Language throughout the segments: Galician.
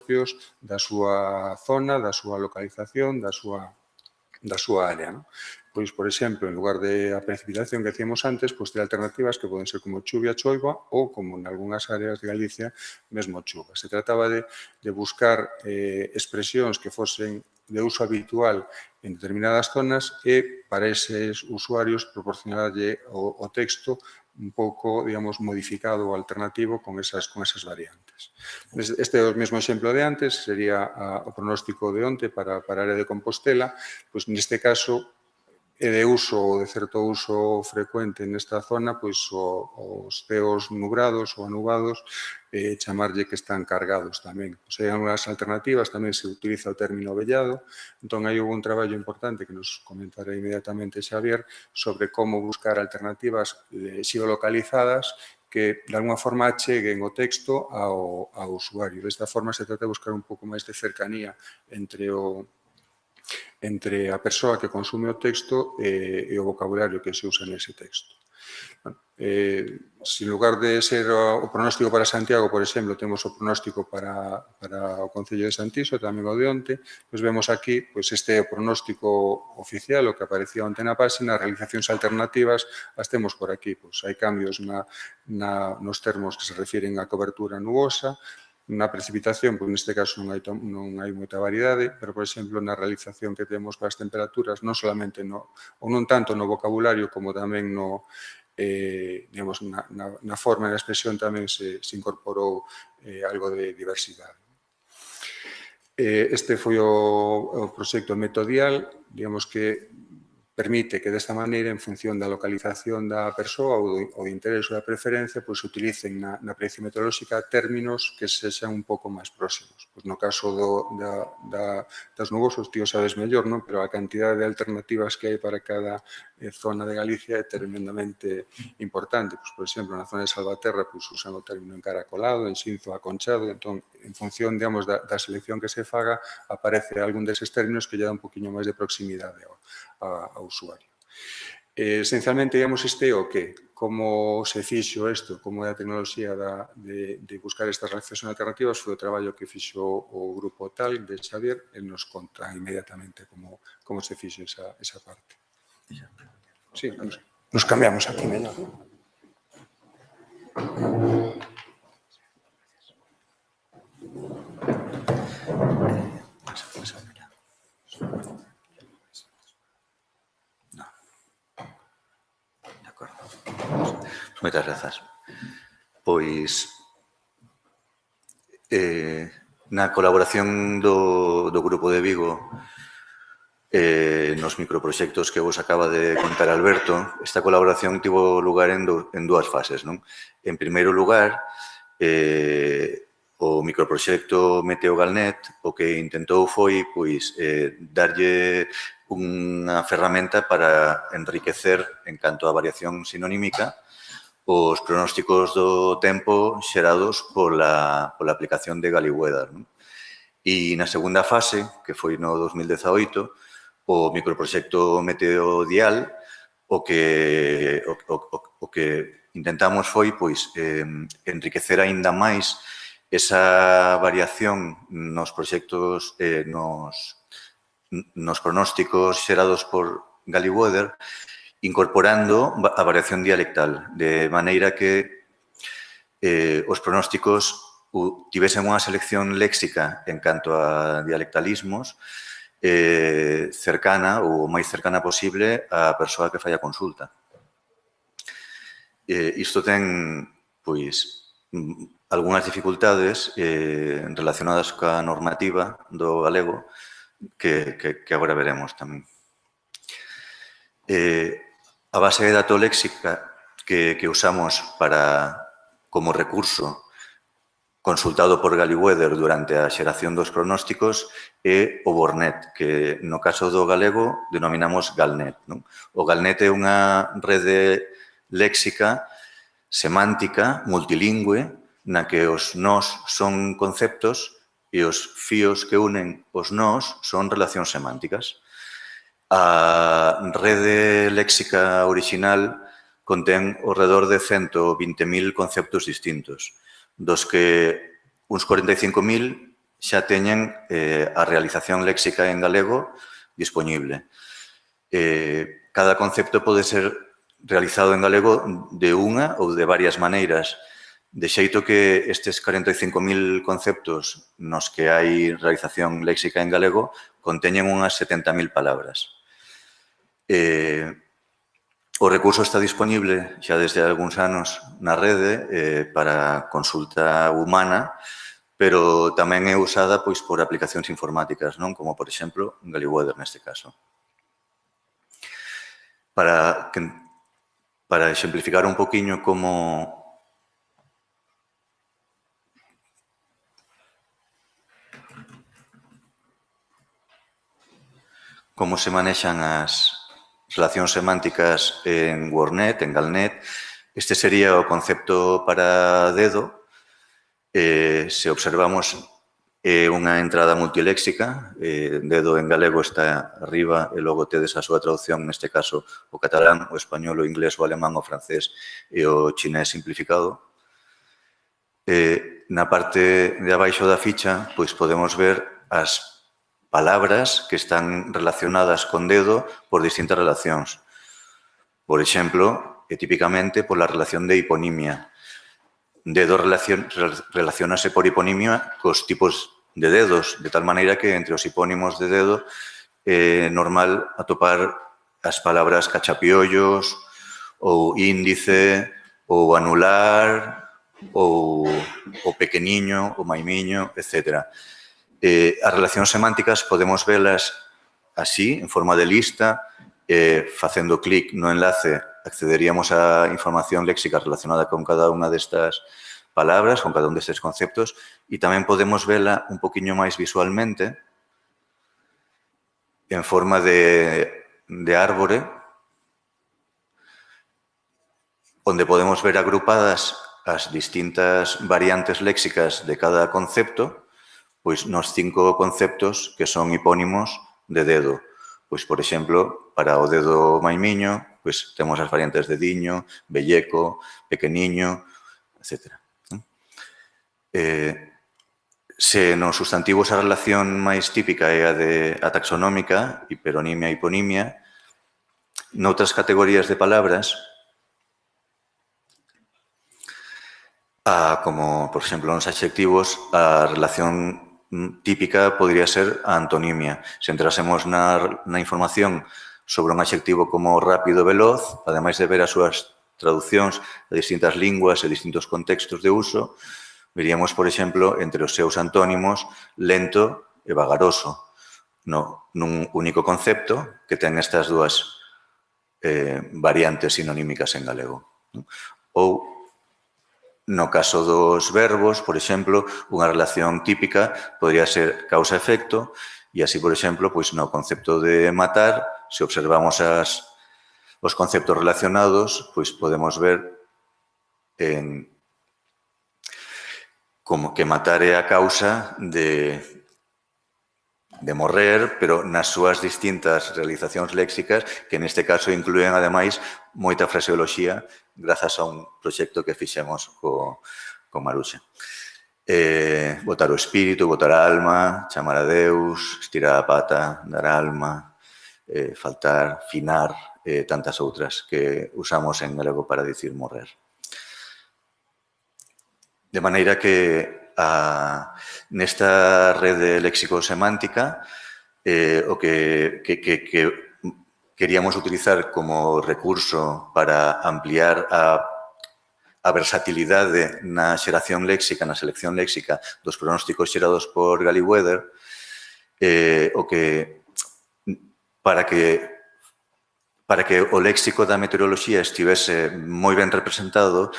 propios da súa zona, da súa localización, da súa área. Pois, por exemplo, en lugar de a precipitación que decíamos antes, pois ter alternativas que poden ser como chuvia, choiva ou, como en algunhas áreas de Galicia, mesmo chuva. Se trataba de buscar expresións que fosen de uso habitual en determinadas zonas e para eses usuarios proporcionarlle o texto un pouco, digamos, modificado ou alternativo con esas variantes. Este é o mesmo exemplo de antes, sería o pronóstico de onte para a área de Compostela, pois neste caso é de uso ou de certo uso frecuente nesta zona, pois os ceos nubrados ou anubados, chamarlle que están cargados tamén. Hai unhas alternativas, tamén se utiliza o término vellado, entón hai un traballo importante que nos comentará inmediatamente Xavier sobre como buscar alternativas xeolocalizadas que de alguna forma cheguen o texto ao usuario. Desta forma se trata de buscar un pouco máis de cercanía entre a persoa que consume o texto e o vocabulario que se usa nese texto. Se en lugar de ser o pronóstico para Santiago, por exemplo, temos o pronóstico para o Concello de Santiso, tamén o de onte, pois vemos aquí, pois este é o pronóstico oficial, o que aparecía onte na página, as realizacións alternativas as temos por aquí, pois hai cambios nos termos que se refiren á cobertura nubosa, na precipitación, pois neste caso non hai moita variedade, pero, por exemplo, na realización que temos para as temperaturas, non solamente ou non tanto no vocabulario como tamén digamos, na forma e na expresión tamén se incorporou algo de diversidade. Este foi o proxecto Metodial, digamos que permite que desta maneira, en función da localización da persoa ou do interés ou da preferencia, pois se utilicen na predicción meteorolóxica términos que sexan un pouco máis próximos. Pois no caso das nubosos, ti o sabes mellor, non? Pero a cantidade de alternativas que hai para cada zona de Galicia é tremendamente importante. Pois, por exemplo, na zona de Salvaterra pois usan o término encaracolado, en Xinzo aconchado, entón, en función, digamos, da selección que se faga, aparece algún deses términos que lle dá un poquinho máis de proximidade ao usuario. Esencialmente, digamos, este é o que, como se fixo isto, como é a tecnoloxía de buscar estas reaccións alternativas, foi o traballo que fixo o grupo tal de Xavier, el nos conta inmediatamente como se fixo esa parte. Sí, nos cambiamos aquí mellor. Moitas grazas. Pois, na colaboración do Grupo de Vigo nos microproxectos que vos acaba de contar Alberto, esta colaboración tivo lugar en dúas fases. En primeiro lugar, o microproxecto Meteogalnet o que intentou foi darlle unha ferramenta para enriquecer, en canto a variación sinonímica, os pronósticos do tempo xerados pola aplicación de GaliWeather. E na segunda fase, que foi no 2018, o microproxecto Meteodial, o que intentamos foi enriquecer aínda máis esa variación nos proxectos, nos pronósticos xerados por GaliWeather, incorporando a variación dialectal, de maneira que os pronósticos tivesen unha selección léxica en canto a dialectalismos cercana ou o máis cercana posible á persoa que fai a consulta. Isto ten, algunhas dificultades relacionadas coa normativa do galego que agora veremos tamén. A base de datos léxica que usamos como recurso consultado por GaliWeather durante a xeración dos pronósticos é o Bornet, que no caso do galego denominamos Galnet. O Galnet é unha rede léxica, semántica, multilingüe, na que os nós son conceptos e os fíos que unen os nós son relacións semánticas. A rede léxica original contén ao redor de 120.000 conceptos distintos, dos que uns 45.000 xa teñen a realización léxica en galego disponible. Cada concepto pode ser realizado en galego de unha ou de varias maneiras, de xeito que estes 45.000 conceptos nos que hai realización léxica en galego conteñen unhas 70.000 palabras. O recurso está disponible xa desde algúns anos na rede para consulta humana, pero tamén é usada pois, por aplicacións informáticas, non? Como, por exemplo, Galiweather neste caso. Para exemplificar un poquinho como se manexan as relacións semánticas en WordNet, en Galnet. Este sería o concepto para dedo. Se observamos unha entrada multiléxica, dedo en galego está arriba e logo tedes a súa traducción, neste caso, o catalán, o español, o inglés, o alemán, o francés e o chinés simplificado. Na parte de abaixo da ficha, pois podemos ver as palabras que están relacionadas con dedo por distintas relacións. Por exemplo, típicamente pola relación de hiponimia. Dedo relacionase por hiponimia cos tipos de dedos, de tal maneira que entre os hipónimos de dedo é normal atopar as palabras cachapiollos, ou índice, ou anular, ou o pequeniño, o maimiño, etc. As relacións semánticas podemos velas así, en forma de lista, facendo clic no enlace accederíamos á información léxica relacionada con cada unha destas palabras, con cada un destes conceptos, e tamén podemos vela un poquinho máis visualmente, en forma de árbore, onde podemos ver agrupadas as distintas variantes léxicas de cada concepto, pois nos 5 conceptos que son hipónimos de dedo. Pois, por exemplo, para o dedo maimiño, pois temos as variantes de diño, belleco, pequeniño, etc. Se nos sustantivos a relación máis típica é a taxonómica, hiperonimia, hiponimia, noutras categorías de palabras, como, por exemplo, nos adxectivos, a relación típica podría ser a antonimia. Se entrásemos na información sobre un adxectivo como rápido, veloz, ademais de ver as súas traduccións a distintas linguas e distintos contextos de uso, veríamos, por exemplo, entre os seus antónimos, lento e vagaroso, nun único concepto que ten estas dúas variantes sinonímicas en galego. Ou, no caso dos verbos, por exemplo, unha relación típica podría ser causa-efecto e así, por exemplo, pois no concepto de matar, se observamos os conceptos relacionados, pois podemos ver como que matar é a causa de morrer, pero nas súas distintas realizacións léxicas, que neste caso inclúen, ademais, moita fraseoloxía, grazas a un proxecto que fixemos con Maruxa. Botar o espírito, botar a alma, chamar a Deus, estirar a pata, dar a alma, faltar, finar, tantas outras que usamos en galego para dicir morrer. De maneira que nesta rede léxico-semántica o que queríamos utilizar como recurso para ampliar a versatilidade na xeración léxica, na selección léxica dos pronósticos xerados por Galiweather, para que o léxico da meteoroloxía estivese moi ben representado,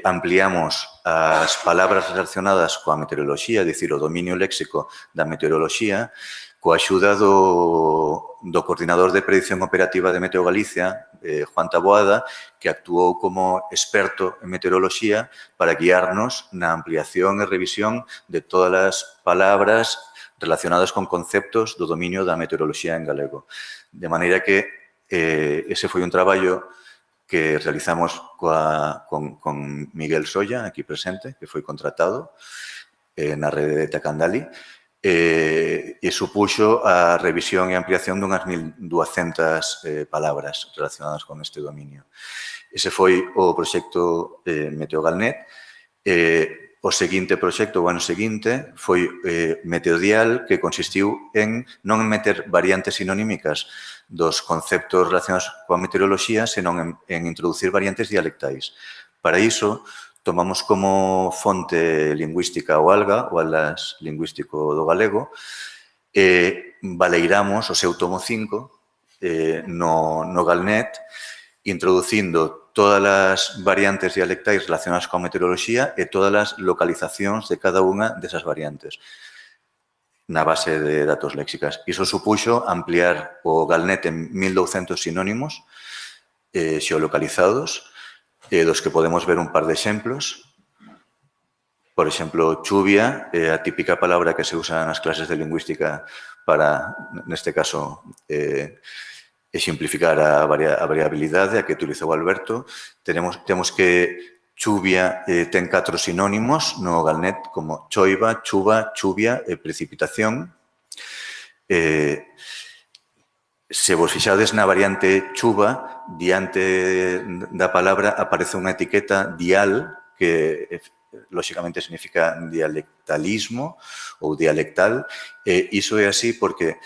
ampliamos as palabras relacionadas coa meteoroloxía, é dicir, o dominio léxico da meteoroloxía, coa axuda do coordinador de predicción operativa de Meteo Galicia, Juan Taboada, que actuou como experto en meteoroloxía para guiarnos na ampliación e revisión de todas as palabras relacionadas con conceptos do dominio da meteoroloxía en galego. De maneira que ese foi un traballo que realizamos con Miguel Solla, aquí presente, que foi contratado na rede de Tacandali, e supuxo a revisión e ampliación dunhas 1.200 palabras relacionadas con este dominio. Ese foi o proxecto Meteogalnet. O seguinte proxecto, o ano seguinte, foi Meteodial, que consistiu en non meter variantes sinonímicas dos conceptos relacionados coa meteoroloxía, senón en introducir variantes dialectais. Para iso, tomamos como fonte lingüística o ALGA, o Atlas Lingüístico do Galego, e baleiramos o seu tomo 5 no Galnet, introducindo todas as variantes dialectais relacionadas coa meteoroloxía e todas as localizacións de cada unha desas variantes na base de datos léxicas. Iso supuxo ampliar o Galnet en 1.200 sinónimos xeolocalizados, dos que podemos ver un par de exemplos. Por exemplo, chuvia, a típica palabra que se usa nas clases de lingüística para, neste caso, exemplificar a variabilidade a que utilizou Alberto. Temos que chuvia ten 4 sinónimos no Galnet como choiva, chuva, chuvia e precipitación. Se vos fixades na variante chuva, diante da palabra aparece unha etiqueta dial, que lóxicamente significa dialectalismo ou dialectal. Iso é así porque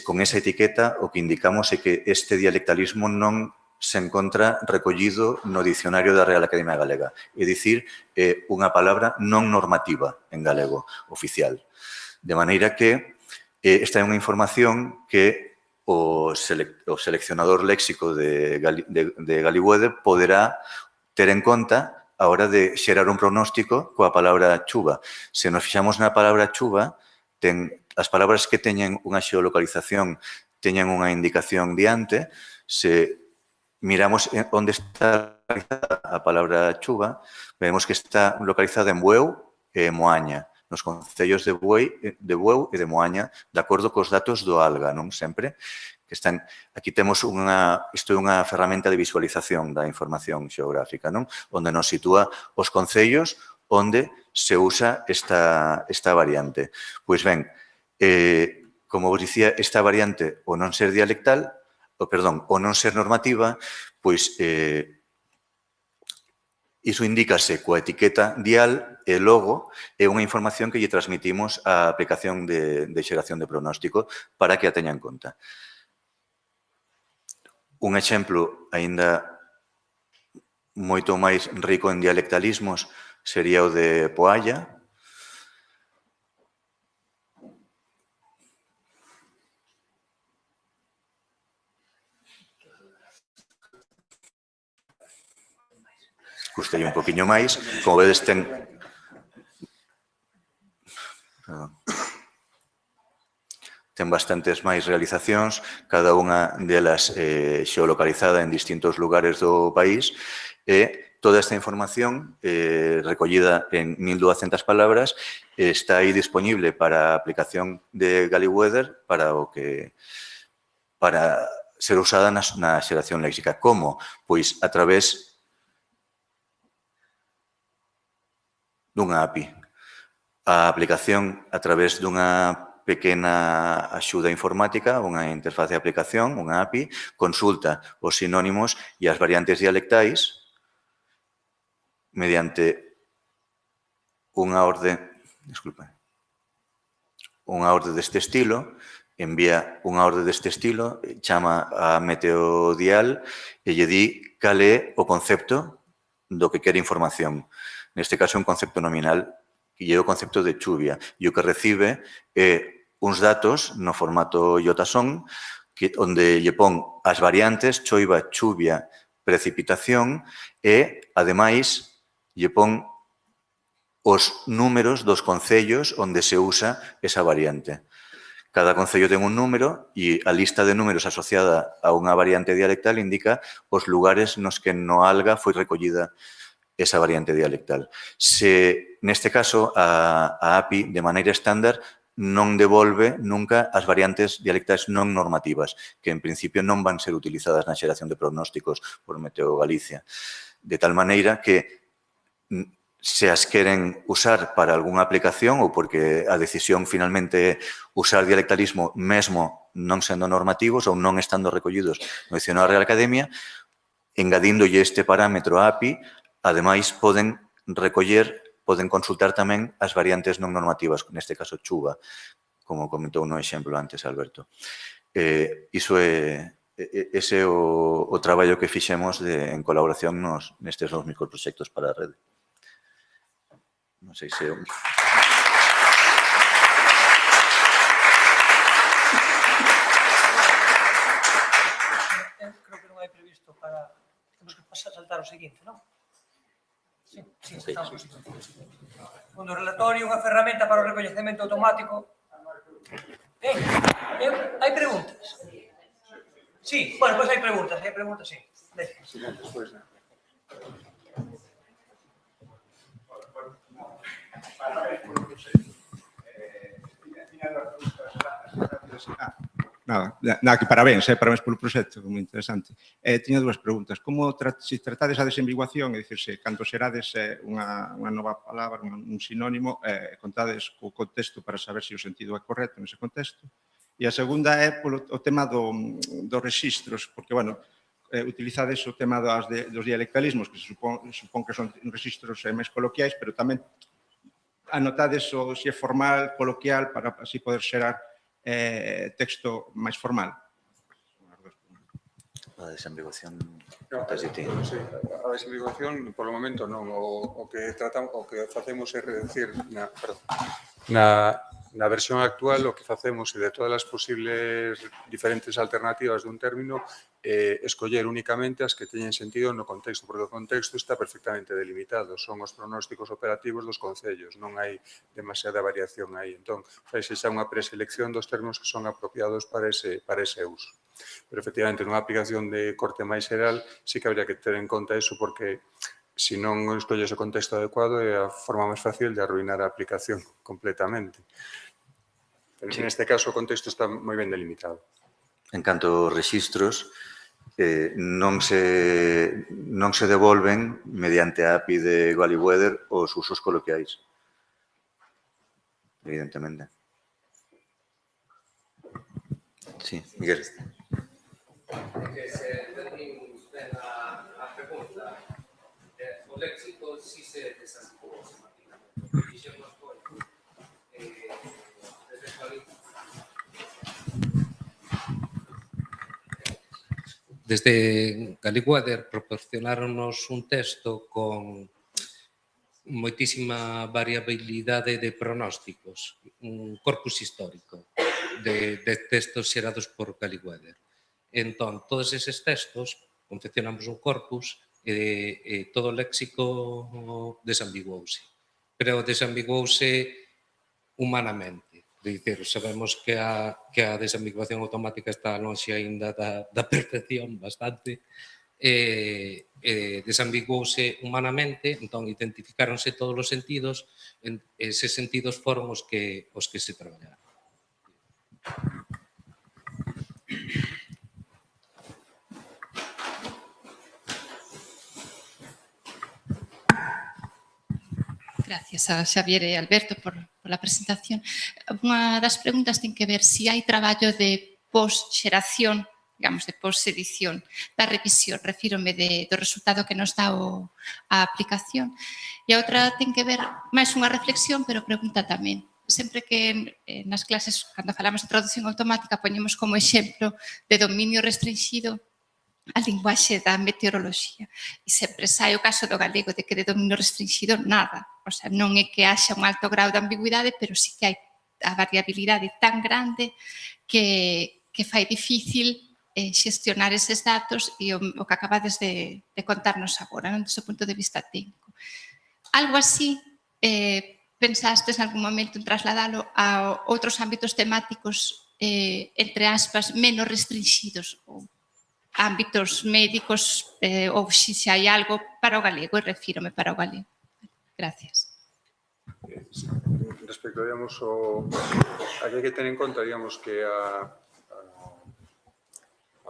con esa etiqueta o que indicamos é que este dialectalismo non se encontra recollido no dicionario da Real Academia Galega. É dicir, unha palabra non normativa en galego, oficial. De maneira que esta é unha información que o seleccionador léxico de Galiweather poderá ter en conta a hora de xerar un pronóstico coa palabra chuva. Se nos fixamos na palabra chuva, as palabras que teñen unha xeolocalización teñen unha indicación diante. Se miramos onde está localizada a palabra chuva, vemos que está localizada en Bueu e Moaña, nos concellos de Bueu e de Moaña, de acordo cos datos do ALGA, non sempre, que están... Aquí temos isto é unha ferramenta de visualización da información xeográfica, non? Onde nos sitúa os concellos onde se usa esta variante. Pois ben, como vos dicía, esta variante, o non ser dialectal, o non ser normativa, pois iso indícase coa etiqueta dial e logo é unha información que lle transmitimos á aplicación de xeración de pronóstico para que a teña en conta. Un exemplo aínda moito máis rico en dialectalismos sería o de Poalla. Custei un poquinho máis. Como vedes, ten bastantes máis realizacións, cada unha delas xeolocalizada en distintos lugares do país, e toda esta información recollida en 1.200 palabras está aí disponible para a aplicación de Galiweather para ser usada na xeración léxica. Como? Pois a través dunha API. A aplicación a través dunha pequena axuda informática, unha interfaz de aplicación, unha API, consulta os sinónimos e as variantes dialectais mediante unha orde deste estilo, envía unha orde deste estilo, chama a Meteodial e lle di cal é o concepto do que quere información. Neste caso é un concepto nominal, que é o concepto de chuvia, e o que recibe é uns datos no formato JSON, onde lle pon as variantes choiva, chuvia, precipitación e, ademais, lle pon os números dos concellos onde se usa esa variante. Cada concello ten un número e a lista de números asociada a unha variante dialectal indica os lugares nos que no ALGA foi recollida esa variante dialectal. Se, neste caso, a API, de maneira estándar, non devolve nunca as variantes dialectais non normativas, que en principio non van ser utilizadas na xeración de pronósticos por Meteo Galicia. De tal maneira que se as queren usar para algunha aplicación ou porque a decisión finalmente é usar dialectalismo mesmo non sendo normativos ou non estando recollidos no Dicionario Real Academia, engadíndolle este parámetro API, ademais poden recoller, poden consultar tamén as variantes non normativas, neste caso chuva, como comentou no exemplo antes Alberto. Ese é o traballo que fixemos en colaboración nestes 2 microproxectos para a rede. Non sei se... Creo que non hai previsto para... Temos que pasar a saltar o seguinte, non? Sí, estamos. O relatorio, unha ferramenta para o recoñecemento automático. Hai preguntas? Sí, bueno, pois hai preguntas, sí. Despois, Nada, que parabéns polo proxecto, moi interesante. Tiña dúas preguntas. Como se tratades a desambiguación, é dicir, se cando xerades unha nova palabra, un sinónimo, contades co contexto para saber se o sentido é correcto nese contexto? E a segunda é polo o tema dos rexistros, porque, bueno, utilizades o tema dos dialectalismos, que se supón que son rexistros máis coloquiais, pero tamén anotades o se é formal, coloquial, para así poder xerar texto máis formal. A desambiguación... A desambiguación, polo momento, non. O que facemos é reducir na versión actual, o que facemos e de todas as posibles diferentes alternativas dun término, escoller únicamente as que teñen sentido no contexto, porque o contexto está perfectamente delimitado. Son os pronósticos operativos dos concellos, non hai demasiada variación aí. Entón, faise xa unha preselección dos termos que son apropiados para ese uso. Pero, efectivamente, nunha aplicación de corte máis xeral, sí que habría que ter en conta eso, porque se non escolles o contexto adecuado é a forma máis fácil de arruinar a aplicación completamente. Pero, neste caso, o contexto está moi ben delimitado. En canto aos rexistros, non se devolven mediante a API de Galiweather os usos coloquiais. Evidentemente. Sí, Miguel. Que se entendimos ben a pregunta, o léxico si se desambigou semanticamente. Fixemos foi desde Galicia. Desde Galiweather proporcionáronos un texto con moitísima variabilidade de pronósticos, un corpus histórico de textos xerados por Galiweather. Entón, todos eses textos, confeccionamos un corpus e todo o léxico desambiguouse. Pero desambiguouse humanamente. De dizer, sabemos que a desambiguación automática está lonxe aínda da perfección bastante, desambiguouse humanamente, entón identificáronse todos os sentidos, eses sentidos foron os que se traballaron. Gracias a Xavier e Alberto por a presentación. Unha das preguntas ten que ver se hai traballo de post-xeración, digamos, de post-edición da revisión. Refírome do resultado que nos dá a aplicación. E a outra ten que ver máis unha reflexión, pero pregunta tamén. Sempre que nas clases, cando falamos de traducción automática, poñemos como exemplo de dominio restringido a linguaxe da meteoroloxía. E sempre sai o caso do galego de que de dominio restringido nada. O sea, non é que haxa un alto grau de ambigüidade, pero sí que hai a variabilidade tan grande que fai difícil xestionar eses datos e o que acabades de contarnos agora, desde o punto de vista técnico. Algo así, pensastes en algún momento en trasladalo a outros ámbitos temáticos, entre aspas, menos restringidos, ou ámbitos médicos, ou se hai algo para o galego, e refírome para o galego. Gracias. Respecto, digamos, aquí hai que ter en conta, digamos, que a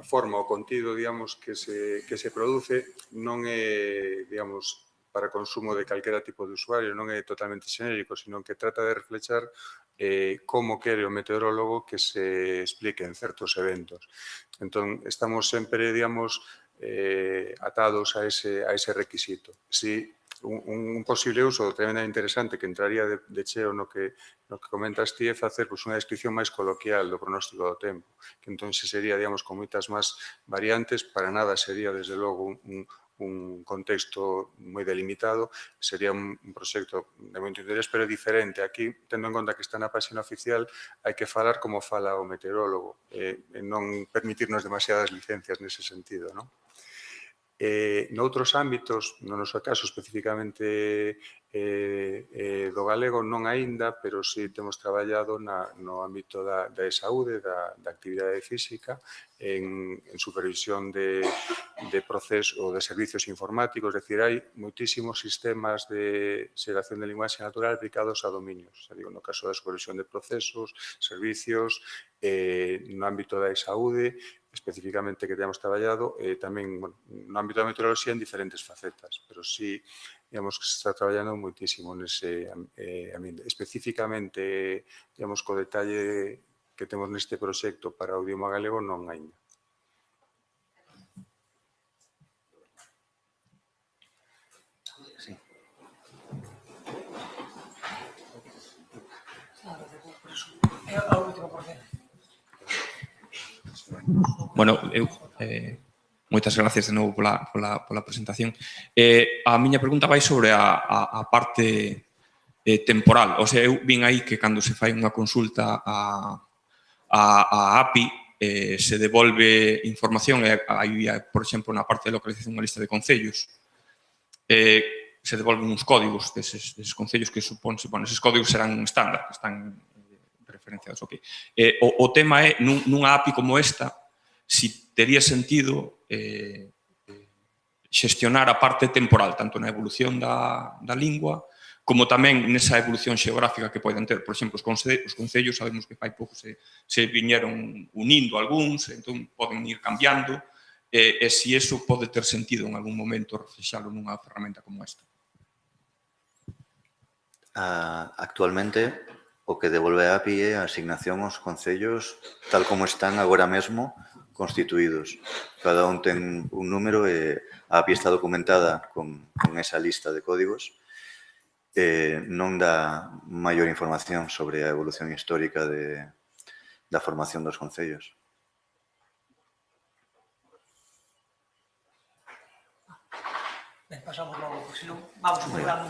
forma, o contido, digamos, que se produce non é, digamos, para consumo de calquera tipo de usuario, non é totalmente xenérico, sino que trata de reflexar como quere o meteorólogo que se expliquen certos eventos. Entón, estamos sempre, digamos, atados a ese requisito. Si un posible uso tremendamente interesante que entraría de cheo no que comentas ti é facer unha descripción máis coloquial do pronóstico do tempo, que entón sería, digamos, con moitas máis variantes, para nada sería, desde logo, un contexto moi delimitado, sería un proxecto de moito interés, pero diferente. Aquí, tendo en conta que está na página oficial, hai que falar como fala o meteorólogo, e non permitirnos demasiadas licencias nese sentido, non? Noutros ámbitos, no noso caso especificamente do galego non aínda, pero sí temos traballado no ámbito da saúde, da actividade física, en supervisión de procesos ou de servicios informáticos, é dicir, hai moitísimos sistemas de xeración de linguaxe natural aplicados a dominios. No caso da supervisión de procesos, servicios, no ámbito da saúde, especificamente que temos traballado, tamén no ámbito da meteoroloxía en diferentes facetas, pero sí, digamos, que se está traballando moitísimo nese ambiente. Especificamente, digamos, co detalle que temos neste proxecto para o idioma galego non aínda. A última, por cierto. Bueno, moitas gracias de novo pola presentación. A miña pregunta vai sobre a parte temporal. O sea, eu vin aí que cando se fai unha consulta a API se devolve información, aí, por exemplo, na parte de localización unha lista de concellos, se devolven uns códigos deses concellos que suponse, bueno, eses códigos serán estándar, que están referenciados. Okay. O tema é, nunha API como esta, si tería sentido xestionar a parte temporal, tanto na evolución da lingua, como tamén nesa evolución xeográfica que poden ter. Por exemplo, os concellos, sabemos que fai pouco se viñeron unindo algúns, entón poden ir cambiando, e se iso pode ter sentido en algún momento reflexalo nunha ferramenta como esta. Actualmente, o que devolve a API é a asignación aos concellos tal como están agora mesmo constituídos. Cada un ten un número e a API está documentada con esa lista de códigos. Non dá maior información sobre a evolución histórica da formación dos concellos. Ben, pasamos logo, porque senón vamos pegando.